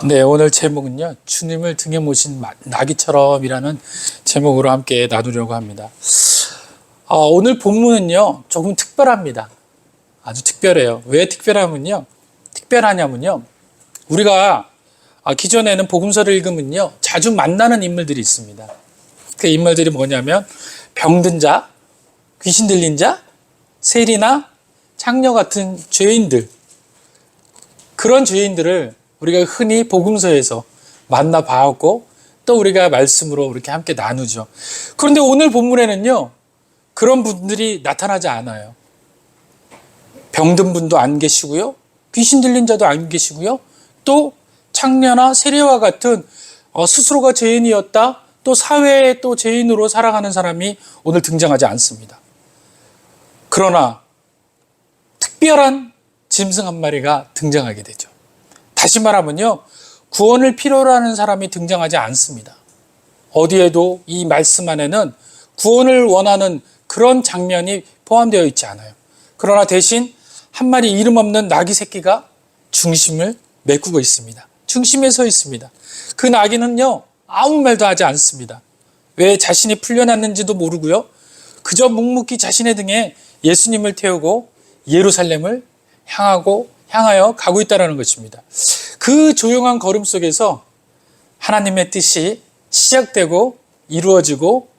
네, 오늘 제목은요, 주님을 등에 모신 나귀처럼이라는 제목으로 함께 나누려고 합니다. 오늘 본문은요, 조금 특별합니다. 아주 특별해요. 왜 특별하냐면요, 우리가 기존에는 복음서를 읽으면요, 자주 만나는 인물들이 있습니다. 그 인물들이 뭐냐면, 병든 자, 귀신 들린 자, 세리나 창녀 같은 죄인들, 그런 죄인들을 우리가 흔히 복음서에서 만나봤고 또 우리가 말씀으로 이렇게 함께 나누죠. 그런데 오늘 본문에는요, 그런 분들이 나타나지 않아요. 병든 분도 안 계시고요, 귀신 들린 자도 안 계시고요, 또 창녀나 세리와 같은 스스로가 죄인이었다, 또 사회에 또 죄인으로 살아가는 사람이 오늘 등장하지 않습니다. 그러나 특별한 짐승 한 마리가 등장하게 되죠. 다시 말하면요, 구원을 필요로 하는 사람이 등장하지 않습니다. 어디에도 이 말씀 안에는 구원을 원하는 그런 장면이 포함되어 있지 않아요. 그러나 대신 한 마리 이름 없는 나귀 새끼가 중심을 메꾸고 있습니다. 중심에 서 있습니다. 그 나귀는요, 아무 말도 하지 않습니다. 왜 자신이 풀려났는지도 모르고요, 그저 묵묵히 자신의 등에 예수님을 태우고 예루살렘을 향하여 가고 있다는 것입니다. 그 조용한 걸음 속에서 하나님의 뜻이 시작되고 이루어지고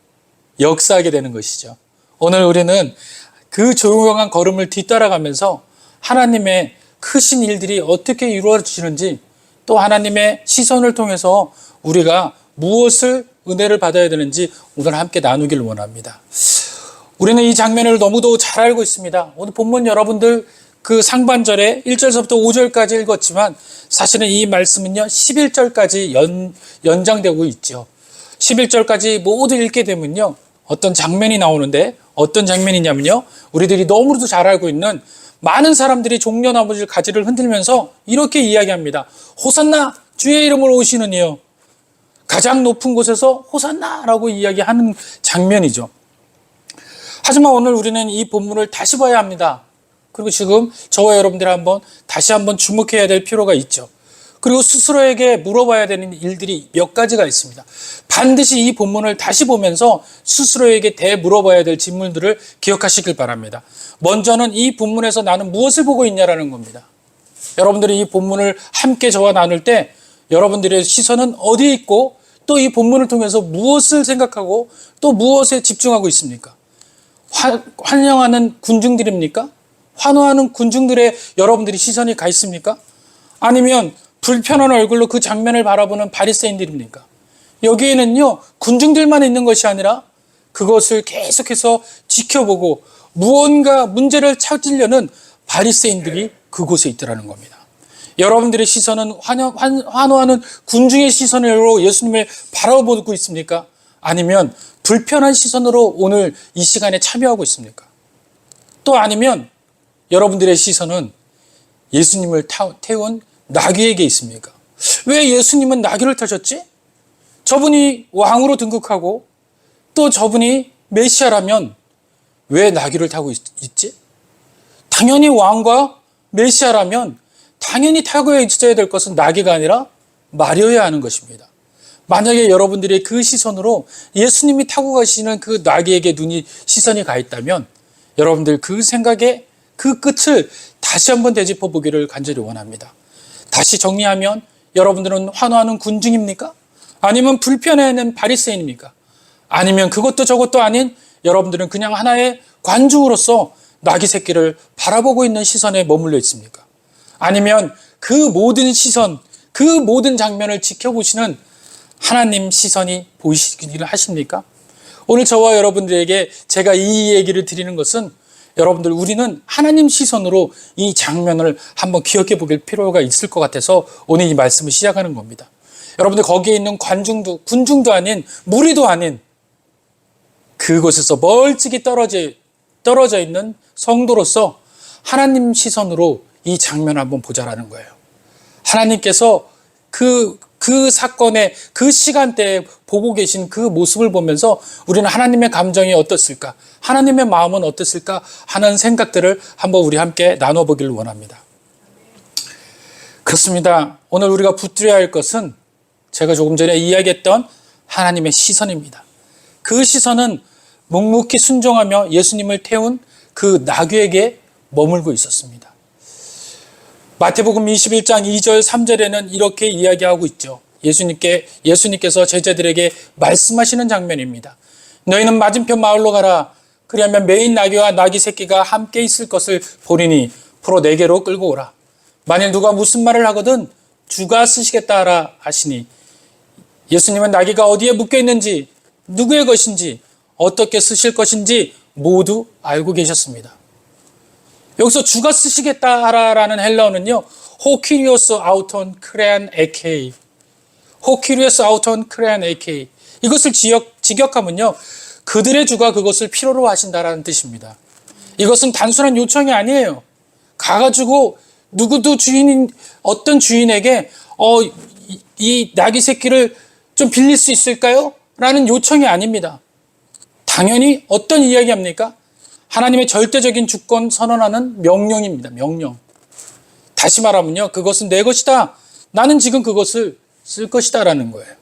역사하게 되는 것이죠. 오늘 우리는 그 조용한 걸음을 뒤따라가면서 하나님의 크신 일들이 어떻게 이루어지는지, 또 하나님의 시선을 통해서 우리가 무엇을 은혜를 받아야 되는지 오늘 함께 나누기를 원합니다. 우리는 이 장면을 너무도 잘 알고 있습니다. 오늘 본문 여러분들 그 상반절에 1절서부터 5절까지 읽었지만 사실은 이 말씀은요, 11절까지 연장되고 있죠. 11절까지 모두 읽게 되면요, 어떤 장면이 나오는데, 어떤 장면이냐면요, 우리들이 너무도 잘 알고 있는 많은 사람들이 종려나무 가지를 흔들면서 이렇게 이야기합니다. 호산나, 주의 이름으로 오시는 이여. 가장 높은 곳에서 호산나라고 이야기하는 장면이죠. 하지만 오늘 우리는 이 본문을 다시 봐야 합니다. 그리고 지금 저와 여러분들이 다시 한번 주목해야 될 필요가 있죠. 그리고 스스로에게 물어봐야 되는 일들이 몇 가지가 있습니다. 반드시 이 본문을 다시 보면서 스스로에게 물어봐야 될 질문들을 기억하시길 바랍니다. 먼저는 이 본문에서 나는 무엇을 보고 있냐라는 겁니다. 여러분들이 이 본문을 함께 저와 나눌 때 여러분들의 시선은 어디에 있고, 또 이 본문을 통해서 무엇을 생각하고 또 무엇에 집중하고 있습니까? 환영하는 군중들입니까? 환호하는 군중들의 여러분들이 시선이 가 있습니까? 아니면 불편한 얼굴로 그 장면을 바라보는 바리새인들입니까? 여기에는요, 군중들만 있는 것이 아니라 그것을 계속해서 지켜보고 무언가 문제를 찾으려는 바리새인들이 그곳에 있더라는 겁니다. 여러분들의 시선은 환호하는 군중의 시선으로 예수님을 바라보고 있습니까? 아니면 불편한 시선으로 오늘 이 시간에 참여하고 있습니까? 또 아니면 여러분들의 시선은 예수님을 태운 나귀에게 있습니까? 왜 예수님은 나귀를 타셨지? 저분이 왕으로 등극하고 또 저분이 메시아라면 왜 나귀를 타고 있지? 당연히 왕과 메시아라면 당연히 타고 있어야 될 것은 나귀가 아니라 말이어야 하는 것입니다. 만약에 여러분들의 그 시선으로 예수님이 타고 가시는 그 나귀에게 시선이 가 있다면 여러분들 그 생각에 그 끝을 다시 한번 되짚어 보기를 간절히 원합니다. 다시 정리하면 여러분들은 환호하는 군중입니까? 아니면 불편해하는 바리새인입니까? 아니면 그것도 저것도 아닌 여러분들은 그냥 하나의 관중으로서 나귀 새끼를 바라보고 있는 시선에 머물러 있습니까? 아니면 그 모든 시선, 그 모든 장면을 지켜보시는 하나님 시선이 보이시기를 하십니까? 오늘 저와 여러분들에게 제가 이 얘기를 드리는 것은 여러분들, 우리는 하나님 시선으로 이 장면을 한번 기억해 보길 필요가 있을 것 같아서 오늘 이 말씀을 시작하는 겁니다. 여러분들, 거기에 있는 군중도 아닌, 무리도 아닌 그곳에서 멀찍이 떨어져 있는 성도로서 하나님 시선으로 이 장면을 한번 보자라는 거예요. 하나님께서 그 사건의 그 시간대에 보고 계신 그 모습을 보면서 우리는 하나님의 감정이 어떻을까, 하나님의 마음은 어땠을까 하는 생각들을 한번 우리 함께 나눠보기를 원합니다. 그렇습니다. 오늘 우리가 붙들어야 할 것은 제가 조금 전에 이야기했던 하나님의 시선입니다. 그 시선은 묵묵히 순종하며 예수님을 태운 그 나귀에게 머물고 있었습니다. 마태복음 21장 2절 3절에는 이렇게 이야기하고 있죠. 예수님께서 제자들에게 말씀하시는 장면입니다. 너희는 맞은편 마을로 가라. 그리하면 매인 나귀와 나귀 새끼가 함께 있을 것을 보리니 포로 내게로 끌고 오라. 만일 누가 무슨 말을 하거든 주가 쓰시겠다 하라 하시니, 예수님은 나귀가 어디에 묶여 있는지, 누구의 것인지, 어떻게 쓰실 것인지 모두 알고 계셨습니다. 여기서 주가 쓰시겠다 하라라는 헬라어는요, 호키리오스 아우톤 크레안 에케이, 호키리오스 아우톤 크레안 에케이, 이것을 직역하면요, 그들의 주가 그것을 필요로 하신다라는 뜻입니다. 이것은 단순한 요청이 아니에요. 가가지고 누구도 어떤 주인에게 이 나귀 새끼를 좀 빌릴 수 있을까요? 라는 요청이 아닙니다. 당연히 어떤 이야기합니까? 하나님의 절대적인 주권 선언하는 명령입니다. 명령. 다시 말하면요, 그것은 내 것이다. 나는 지금 그것을 쓸 것이다 라는 거예요.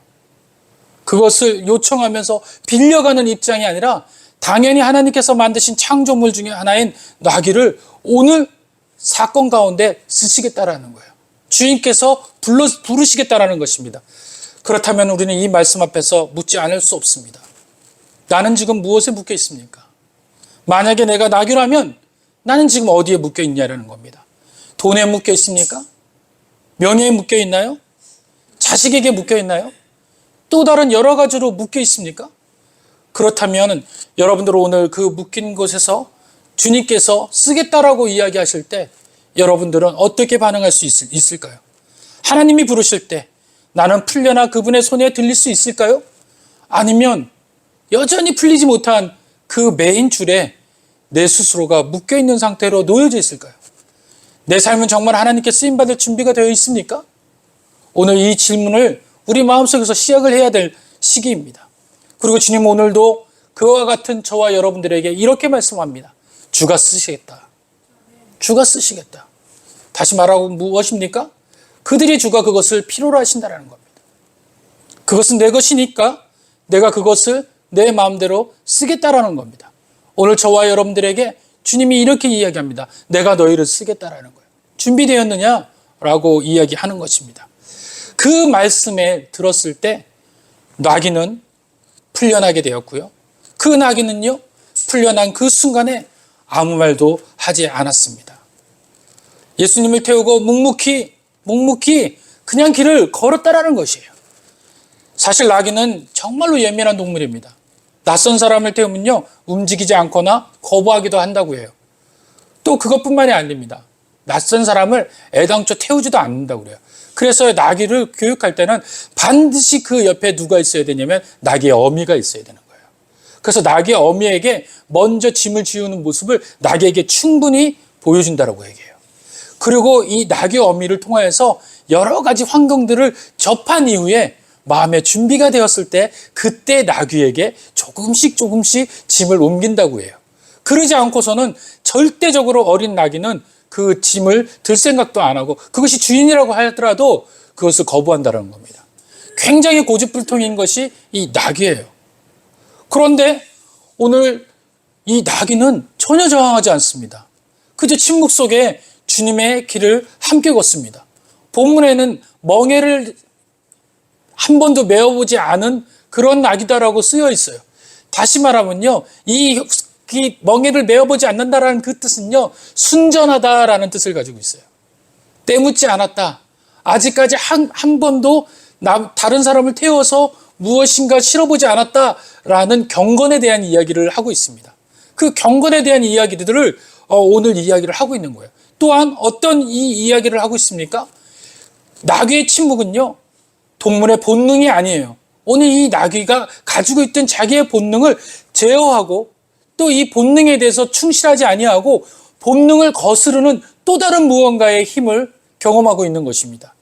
그것을 요청하면서 빌려가는 입장이 아니라 당연히 하나님께서 만드신 창조물 중에 하나인 나귀를 오늘 사건 가운데 쓰시겠다라는 거예요. 주인께서 부르시겠다라는 것입니다. 그렇다면 우리는 이 말씀 앞에서 묻지 않을 수 없습니다. 나는 지금 무엇에 묶여 있습니까? 만약에 내가 나귀라면 나는 지금 어디에 묶여 있냐라는 겁니다. 돈에 묶여 있습니까? 명예에 묶여 있나요? 자식에게 묶여 있나요? 또 다른 여러 가지로 묶여 있습니까? 그렇다면 여러분들 오늘 그 묶인 곳에서 주님께서 쓰겠다라고 이야기하실 때 여러분들은 어떻게 반응할 수 있을까요? 하나님이 부르실 때 나는 풀려나 그분의 손에 들릴 수 있을까요? 아니면 여전히 풀리지 못한 그 메인 줄에 내 스스로가 묶여있는 상태로 놓여져 있을까요? 내 삶은 정말 하나님께 쓰임받을 준비가 되어 있습니까? 오늘 이 질문을 우리 마음속에서 시작을 해야 될 시기입니다. 그리고 주님 오늘도 그와 같은 저와 여러분들에게 이렇게 말씀합니다. 주가 쓰시겠다. 주가 쓰시겠다. 다시 말하고 무엇입니까? 그들의 주가 그것을 필요로 하신다는 겁니다. 그것은 내 것이니까 내가 그것을 내 마음대로 쓰겠다라는 겁니다. 오늘 저와 여러분들에게 주님이 이렇게 이야기합니다. 내가 너희를 쓰겠다라는 거예요. 준비되었느냐? 라고 이야기하는 것입니다. 그 말씀에 들었을 때 나귀는 풀려나게 되었고요. 그 나귀는요, 풀려난 그 순간에 아무 말도 하지 않았습니다. 예수님을 태우고 묵묵히 그냥 길을 걸었다라는 것이에요. 사실 나귀는 정말로 예민한 동물입니다. 낯선 사람을 태우면요, 움직이지 않거나 거부하기도 한다고 해요. 또 그것뿐만이 아닙니다. 낯선 사람을 애당초 태우지도 않는다고 그래요. 그래서 나귀를 교육할 때는 반드시 그 옆에 누가 있어야 되냐면 나귀의 어미가 있어야 되는 거예요. 그래서 나귀의 어미에게 먼저 짐을 지우는 모습을 나귀에게 충분히 보여준다고 얘기해요. 그리고 이 나귀의 어미를 통하여서 여러 가지 환경들을 접한 이후에 마음의 준비가 되었을 때 그때 나귀에게 조금씩 짐을 옮긴다고 해요. 그러지 않고서는 절대적으로 어린 나귀는 그 짐을 들 생각도 안 하고 그것이 주인이라고 하더라도 그것을 거부한다는 겁니다. 굉장히 고집불통인 것이 이 나귀예요. 그런데 오늘 이 나귀는 전혀 저항하지 않습니다. 그저 침묵 속에 주님의 길을 함께 걷습니다. 본문에는 멍에를 한 번도 메어보지 않은 그런 나귀다라고 쓰여 있어요. 다시 말하면요, 이 멍에를 메어보지 않는다라는 그 뜻은요, 순전하다라는 뜻을 가지고 있어요. 때묻지 않았다. 아직까지 한 번도 다른 사람을 태워서 무엇인가 실어보지 않았다라는 경건에 대한 이야기를 하고 있습니다. 그 경건에 대한 이야기들을 오늘 이야기를 하고 있는 거예요. 또한 어떤 이 이야기를 하고 있습니까? 나귀의 침묵은요, 동물의 본능이 아니에요. 오늘 이 나귀가 가지고 있던 자기의 본능을 제어하고 또 이 본능에 대해서 충실하지 아니하고 본능을 거스르는 또 다른 무언가의 힘을 경험하고 있는 것입니다.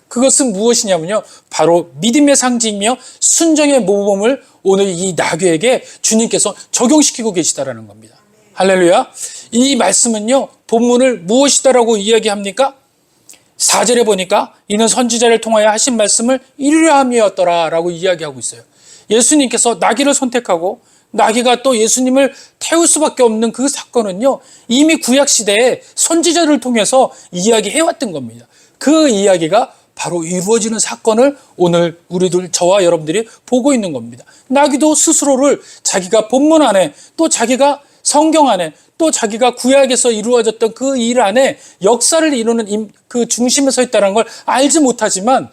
그것은 무엇이냐면요, 바로 믿음의 상징이며 순종의 모범을 오늘 이 나귀에게 주님께서 적용시키고 계시다라는 겁니다. 할렐루야. 이 말씀은요, 본문을 무엇이다라고 이야기합니까? 4절에 보니까 이는 선지자를 통하여 하신 말씀을 이루려 함이었더라 라고 이야기하고 있어요. 예수님께서 나귀를 선택하고 나귀가 또 예수님을 태울 수밖에 없는 그 사건은요, 이미 구약시대에 선지자를 통해서 이야기해왔던 겁니다. 그 이야기가 바로 이루어지는 사건을 오늘 우리들, 저와 여러분들이 보고 있는 겁니다. 나귀도 스스로를 자기가 본문 안에, 또 자기가 성경 안에, 또 자기가 구약에서 이루어졌던 그 일 안에 역사를 이루는 그 중심에 서 있다는 걸 알지 못하지만,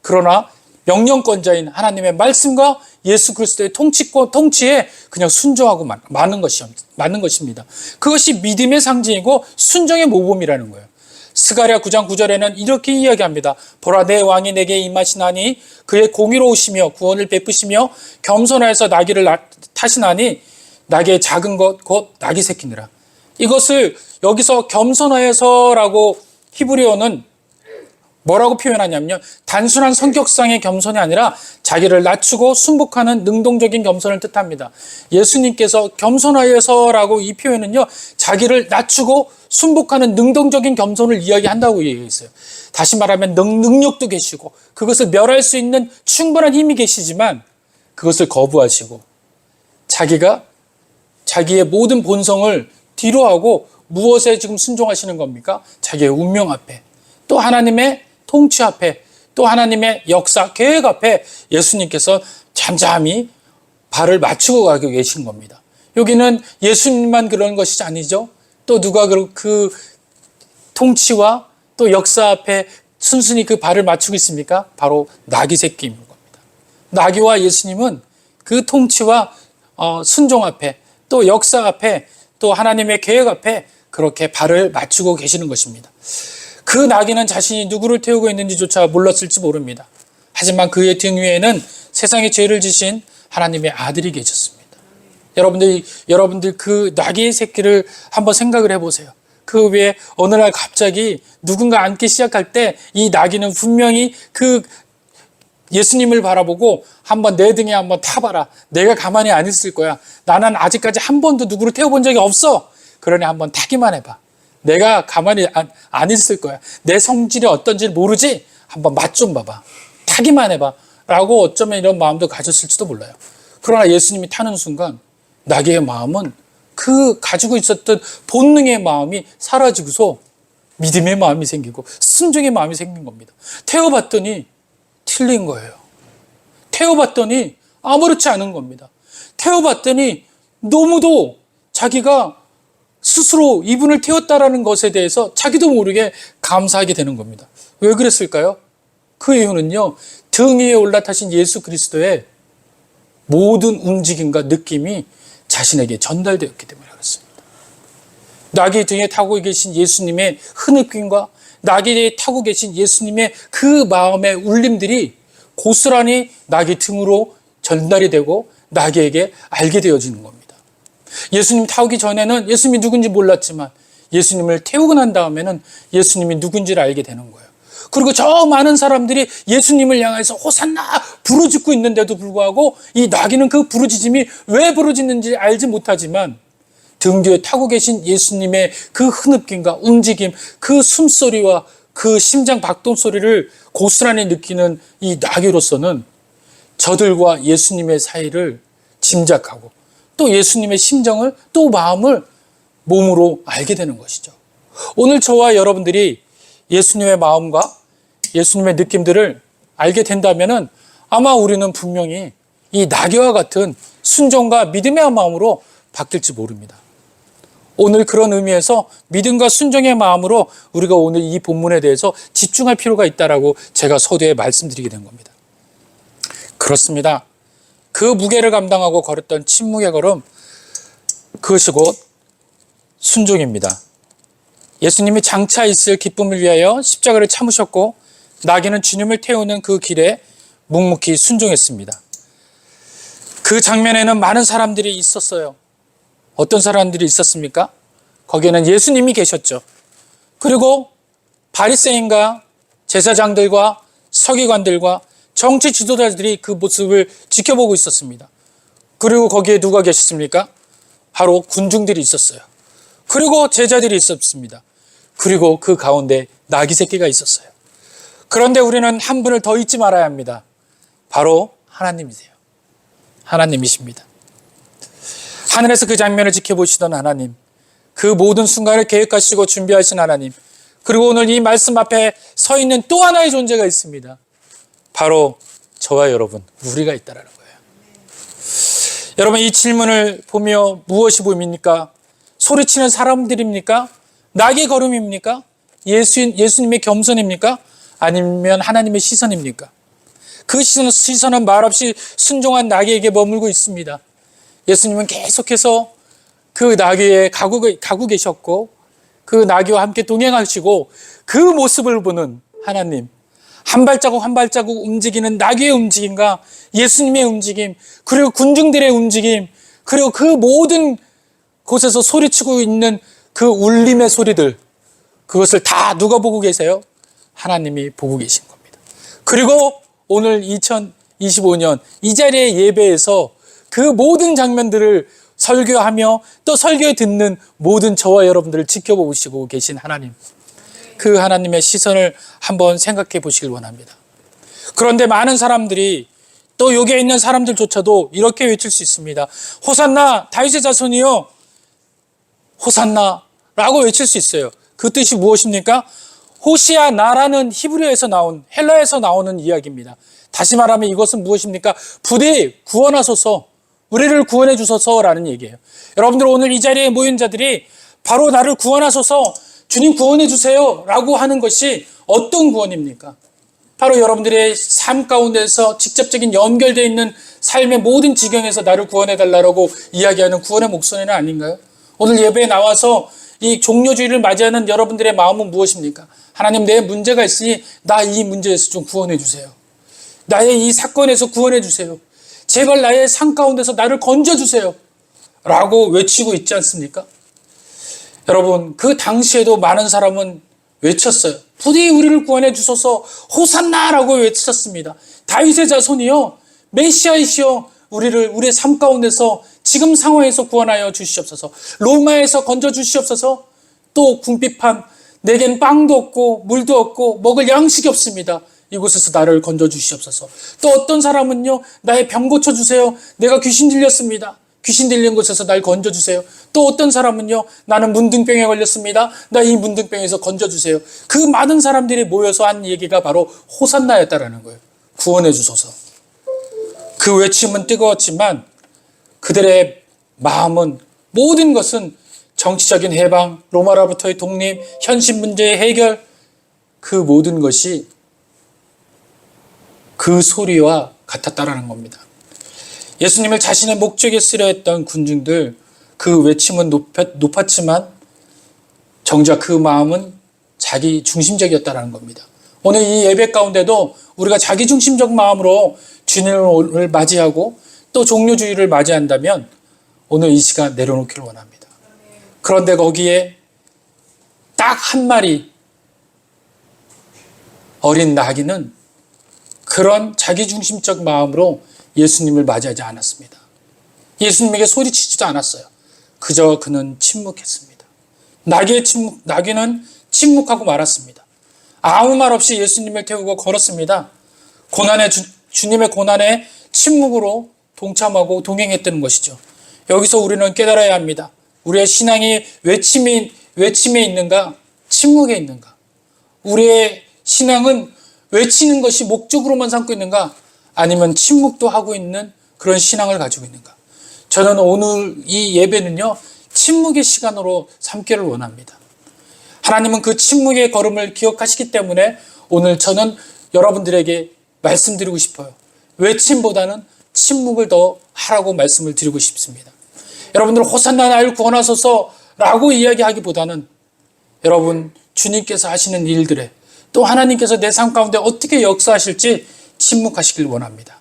그러나 명령권자인 하나님의 말씀과 예수 그리스도의 통치에 그냥 순종하고 마는 것입니다. 그것이 믿음의 상징이고 순종의 모범이라는 거예요. 스가랴 9장 9절에는 이렇게 이야기합니다. 보라, 내 왕이 내게 임하시나니 그의 공의로우시며 구원을 베푸시며 겸손하여서 나귀를 타시나니 나귀의 작은 것 곧 나귀 새끼니라. 이것을 여기서 겸손하여서라고 히브리어는 뭐라고 표현하냐면요, 단순한 성격상의 겸손이 아니라 자기를 낮추고 순복하는 능동적인 겸손을 뜻합니다. 예수님께서 겸손하여서라고 이 표현은요, 자기를 낮추고 순복하는 능동적인 겸손을 이야기한다고 얘기했어요. 다시 말하면 능력도 계시고 그것을 멸할 수 있는 충분한 힘이 계시지만 그것을 거부하시고 자기가 자기의 모든 본성을 뒤로하고 무엇에 지금 순종하시는 겁니까? 자기의 운명 앞에, 또 하나님의 통치 앞에, 또 하나님의 역사, 계획 앞에 예수님께서 잠잠히 발을 맞추고 가고 계신 겁니다. 여기는 예수님만 그런 것이 아니죠. 또 누가 그 통치와 또 역사 앞에 순순히 그 발을 맞추고 있습니까? 바로 나귀 새끼인 겁니다. 나귀와 예수님은 그 통치와 순종 앞에, 또 역사 앞에, 또 하나님의 계획 앞에 그렇게 발을 맞추고 계시는 것입니다. 그 나귀는 자신이 누구를 태우고 있는지조차 몰랐을지 모릅니다. 하지만 그의 등 위에는 세상의 죄를 지신 하나님의 아들이 계셨습니다. 여러분들 그 나귀의 새끼를 한번 생각을 해보세요. 그 위에 어느 날 갑자기 누군가 앉기 시작할 때 이 나귀는 분명히 그 예수님을 바라보고 한번 내 등에 한번 타봐라. 내가 가만히 안 있을 거야. 나는 아직까지 한 번도 누구를 태워본 적이 없어. 그러니 한번 타기만 해봐. 내가 가만히 안 있을 거야. 내 성질이 어떤지 모르지? 한번 맛 좀 봐봐. 타기만 해봐. 라고 어쩌면 이런 마음도 가졌을지도 몰라요. 그러나 예수님이 타는 순간 나귀의 마음은 그 가지고 있었던 본능의 마음이 사라지고서 믿음의 마음이 생기고 순종의 마음이 생긴 겁니다. 태워봤더니 틀린 거예요. 태워봤더니 아무렇지 않은 겁니다. 태워봤더니 너무도 자기가 스스로 이분을 태웠다라는 것에 대해서 자기도 모르게 감사하게 되는 겁니다. 왜 그랬을까요? 그 이유는요, 등 위에 올라타신 예수 그리스도의 모든 움직임과 느낌이 자신에게 전달되었기 때문에 그렇습니다. 나귀 등에 타고 계신 예수님의 흐느낌과 나귀에 타고 계신 예수님의 그 마음의 울림들이 고스란히 나귀 등으로 전달이 되고 나귀에게 알게 되어지는 겁니다. 예수님 타오기 전에는 예수님이 누군지 몰랐지만 예수님을 태우고 난 다음에는 예수님이 누군지를 알게 되는 거예요. 그리고 저 많은 사람들이 예수님을 향해서 호산나 부르짖고 있는데도 불구하고 이 나귀는 그 부르짖음이 왜 부르짖는지 알지 못하지만 등 뒤에 타고 계신 예수님의 그 흐느낌과 움직임, 그 숨소리와 그 심장 박동 소리를 고스란히 느끼는 이 나귀로서는 저들과 예수님의 사이를 짐작하고 또 예수님의 심정을, 또 마음을 몸으로 알게 되는 것이죠. 오늘 저와 여러분들이 예수님의 마음과 예수님의 느낌들을 알게 된다면 아마 우리는 분명히 이 나귀와 같은 순종과 믿음의 마음으로 바뀔지 모릅니다. 오늘 그런 의미에서 믿음과 순종의 마음으로 우리가 오늘 이 본문에 대해서 집중할 필요가 있다라고 제가 서두에 말씀드리게 된 겁니다. 그렇습니다. 그 무게를 감당하고 걸었던 침묵의 걸음, 그것이 곧 순종입니다. 예수님이 장차 있을 기쁨을 위하여 십자가를 참으셨고 나귀는 주님을 태우는 그 길에 묵묵히 순종했습니다. 그 장면에는 많은 사람들이 있었어요. 어떤 사람들이 있었습니까? 거기에는 예수님이 계셨죠. 그리고 바리새인과 제사장들과 서기관들과 정치 지도자들이 그 모습을 지켜보고 있었습니다. 그리고 거기에 누가 계셨습니까? 바로 군중들이 있었어요. 그리고 제자들이 있었습니다. 그리고 그 가운데 나귀 새끼가 있었어요. 그런데 우리는 한 분을 더 잊지 말아야 합니다. 바로 하나님이세요. 하나님이십니다. 하늘에서 그 장면을 지켜보시던 하나님, 그 모든 순간을 계획하시고 준비하신 하나님, 그리고 오늘 이 말씀 앞에 서 있는 또 하나의 존재가 있습니다. 바로 저와 여러분, 우리가 있다라는 거예요. 여러분, 이 질문을 보며 무엇이 보입니까? 소리치는 사람들입니까? 낙의 걸음입니까? 예수님의 겸손입니까? 아니면 하나님의 시선입니까? 그 시선은 말없이 순종한 나귀에게 머물고 있습니다. 예수님은 계속해서 그 나귀에 가고 계셨고, 그 나귀와 함께 동행하시고, 그 모습을 보는 하나님, 한 발자국 한 발자국 움직이는 나귀의 움직임과 예수님의 움직임, 그리고 군중들의 움직임, 그리고 그 모든 곳에서 소리치고 있는 그 울림의 소리들, 그것을 다 누가 보고 계세요? 하나님이 보고 계신 겁니다. 그리고 오늘 2025년 이 자리의 예배에서 그 모든 장면들을 설교하며 또 설교에 듣는 모든 저와 여러분들을 지켜보시고 계신 하나님, 그 하나님의 시선을 한번 생각해 보시길 원합니다. 그런데 많은 사람들이, 또 여기에 있는 사람들조차도 이렇게 외칠 수 있습니다. 호산나, 다윗의 자손이요, 호산나 라고 외칠 수 있어요. 그 뜻이 무엇입니까? 호시아나라는 히브리어에서 나온, 헬라에서 나오는 이야기입니다. 다시 말하면 이것은 무엇입니까? 부디 구원하소서, 우리를 구원해 주소서라는 얘기예요. 여러분들, 오늘 이 자리에 모인 자들이 바로 나를 구원하소서, 주님 구원해 주세요 라고 하는 것이 어떤 구원입니까? 바로 여러분들의 삶 가운데서 직접적인 연결되어 있는 삶의 모든 지경에서 나를 구원해 달라고 이야기하는 구원의 목소리는 아닌가요? 오늘 예배에 나와서 이 종료주의를 맞이하는 여러분들의 마음은 무엇입니까? 하나님, 내 문제가 있으니 나 이 문제에서 좀 구원해 주세요. 나의 이 사건에서 구원해 주세요. 제발 나의 삶 가운데서 나를 건져주세요 라고 외치고 있지 않습니까? 여러분, 그 당시에도 많은 사람은 외쳤어요. 부디 우리를 구원해 주소서, 호산나라고 외쳤습니다. 다윗의 자손이요, 메시아이시여, 우리의 삶 가운데서 지금 상황에서 구원하여 주시옵소서, 로마에서 건져 주시옵소서. 또 궁핍한, 내겐 빵도 없고 물도 없고 먹을 양식이 없습니다. 이곳에서 나를 건져 주시옵소서. 또 어떤 사람은요, 나의 병 고쳐주세요. 내가 귀신 들렸습니다. 귀신 들린 곳에서 날 건져주세요. 또 어떤 사람은요, 나는 문둥병에 걸렸습니다. 나 이 문둥병에서 건져주세요. 그 많은 사람들이 모여서 한 얘기가 바로 호산나였다라는 거예요. 구원해 주소서. 그 외침은 뜨거웠지만 그들의 마음은, 모든 것은 정치적인 해방, 로마로부터의 독립, 현실 문제의 해결, 그 모든 것이 그 소리와 같았다라는 겁니다. 예수님을 자신의 목적에 쓰려 했던 군중들, 그 외침은 높았지만 정작 그 마음은 자기 중심적이었다라는 겁니다. 오늘 이 예배 가운데도 우리가 자기 중심적 마음으로 주님을 맞이하고 또 종료주의를 맞이한다면 오늘 이 시간 내려놓기를 원합니다. 그런데 거기에 딱 한 마리 어린 나귀는 그런 자기중심적 마음으로 예수님을 맞이하지 않았습니다. 예수님에게 소리치지도 않았어요. 그저 그는 침묵했습니다. 나귀는 침묵하고 말았습니다. 아무 말 없이 예수님을 태우고 걸었습니다. 주님의 고난에 침묵으로 동참하고 동행했다는 것이죠. 여기서 우리는 깨달아야 합니다. 우리의 신앙이 외침에 있는가, 침묵에 있는가? 우리의 신앙은 외치는 것이 목적으로만 삼고 있는가, 아니면 침묵도 하고 있는 그런 신앙을 가지고 있는가? 저는 오늘 이 예배는요, 침묵의 시간으로 삼기를 원합니다. 하나님은 그 침묵의 걸음을 기억하시기 때문에 오늘 저는 여러분들에게 말씀드리고 싶어요. 외침보다는 침묵을 더 하라고 말씀을 드리고 싶습니다. 여러분들 호산나 나를 구원하소서 라고 이야기하기보다는 여러분, 주님께서 하시는 일들에, 또 하나님께서 내 삶 가운데 어떻게 역사하실지 침묵하시길 원합니다.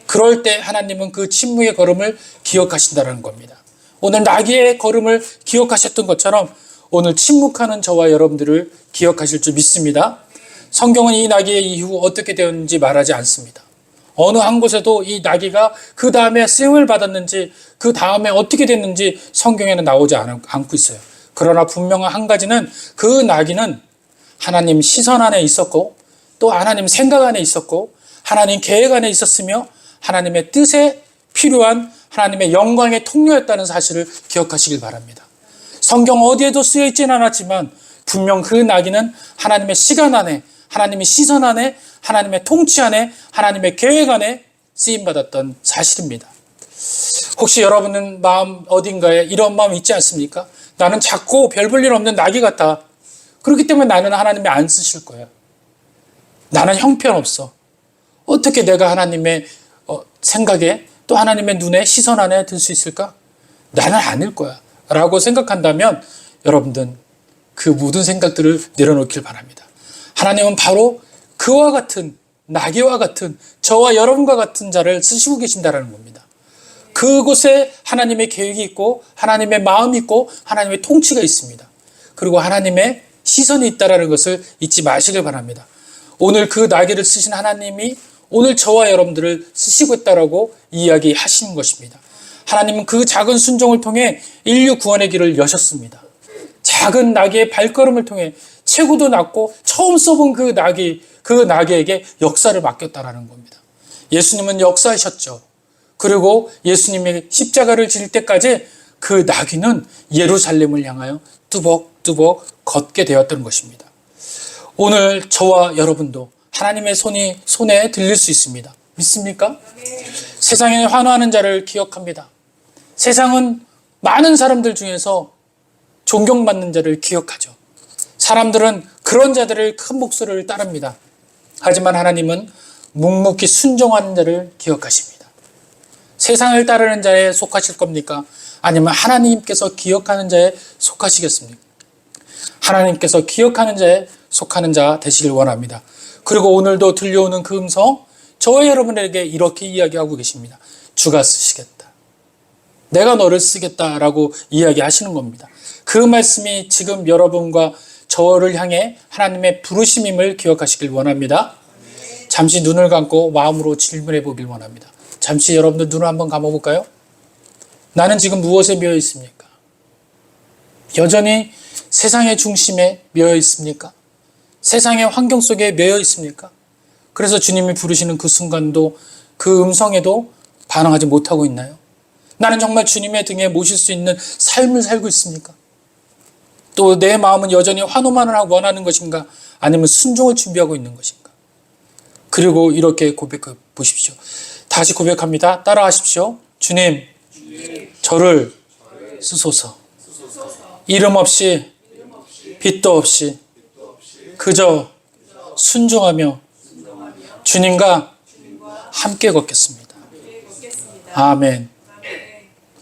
그럴 때 하나님은 그 침묵의 걸음을 기억하신다는 겁니다. 오늘 나귀의 걸음을 기억하셨던 것처럼 오늘 침묵하는 저와 여러분들을 기억하실 줄 믿습니다. 성경은 이 나귀의 이후 어떻게 되었는지 말하지 않습니다. 어느 한 곳에도 이 나귀가 그 다음에 쓰임을 받았는지, 그 다음에 어떻게 됐는지 성경에는 나오지 않고 있어요. 그러나 분명한 한 가지는 그 나귀는 하나님 시선 안에 있었고 또 하나님 생각 안에 있었고 하나님 계획 안에 있었으며 하나님의 뜻에 필요한 하나님의 영광의 통로였다는 사실을 기억하시길 바랍니다. 성경 어디에도 쓰여 있지는 않았지만 분명 그 나귀는 하나님의 시간 안에, 하나님의 시선 안에, 하나님의 통치 안에, 하나님의 계획 안에 쓰임받았던 사실입니다. 혹시 여러분은 마음 어딘가에 이런 마음 있지 않습니까? 나는 작고 별 볼 일 없는 나귀 같아. 그렇기 때문에 나는 하나님이 안 쓰실 거야. 나는 형편없어. 어떻게 내가 하나님의 생각에 또 하나님의 눈에 시선 안에 들 수 있을까? 나는 아닐 거야 라고 생각한다면 여러분들 그 모든 생각들을 내려놓길 바랍니다. 하나님은 바로 그와 같은 나귀와 같은 저와 여러분과 같은 자를 쓰시고 계신다는 겁니다. 그곳에 하나님의 계획이 있고 하나님의 마음이 있고 하나님의 통치가 있습니다. 그리고 하나님의 시선이 있다는 것을 잊지 마시길 바랍니다. 오늘 그 나귀를 쓰신 하나님이 오늘 저와 여러분들을 쓰시고 있다라고 이야기하시는 것입니다. 하나님은 그 작은 순종을 통해 인류 구원의 길을 여셨습니다. 작은 나귀의 발걸음을 통해 체구도 낮고 처음 써본 그 나귀에게 역사를 맡겼다라는 겁니다. 예수님은 역사하셨죠. 그리고 예수님의 십자가를 질 때까지 그 나귀는 예루살렘을 향하여 뚜벅뚜벅 걷게 되었던 것입니다. 오늘 저와 여러분도 하나님의 손에 들릴 수 있습니다. 믿습니까? 세상에 환호하는 자를 기억합니다. 세상은 많은 사람들 중에서 존경받는 자를 기억하죠. 사람들은 그런 자들을 큰 목소리를 따릅니다. 하지만 하나님은 묵묵히 순종하는 자를 기억하십니다. 세상을 따르는 자에 속하실 겁니까? 아니면 하나님께서 기억하는 자에 속하시겠습니까? 하나님께서 기억하는 자에 속하는 자 되시길 원합니다. 그리고 오늘도 들려오는 그 음성, 저와 여러분에게 이렇게 이야기하고 계십니다. 주가 쓰시겠다. 내가 너를 쓰겠다라고 이야기하시는 겁니다. 그 말씀이 지금 여러분과 저를 향해 하나님의 부르심임을 기억하시길 원합니다. 잠시 눈을 감고 마음으로 질문해 보길 원합니다. 잠시 여러분들 눈을 한번 감아볼까요? 나는 지금 무엇에 매여 있습니까? 여전히 세상의 중심에 매여 있습니까? 세상의 환경 속에 매여 있습니까? 그래서 주님이 부르시는 그 순간도 그 음성에도 반응하지 못하고 있나요? 나는 정말 주님의 등에 모실 수 있는 삶을 살고 있습니까? 또 내 마음은 여전히 환호만을 원하는 것인가? 아니면 순종을 준비하고 있는 것인가? 그리고 이렇게 고백해 보십시오. 다시 고백합니다. 따라하십시오. 주님, 저를 쓰소서. 이름 없이, 빛도 없이, 그저 순종하며 주님과 함께 걷겠습니다. 아멘.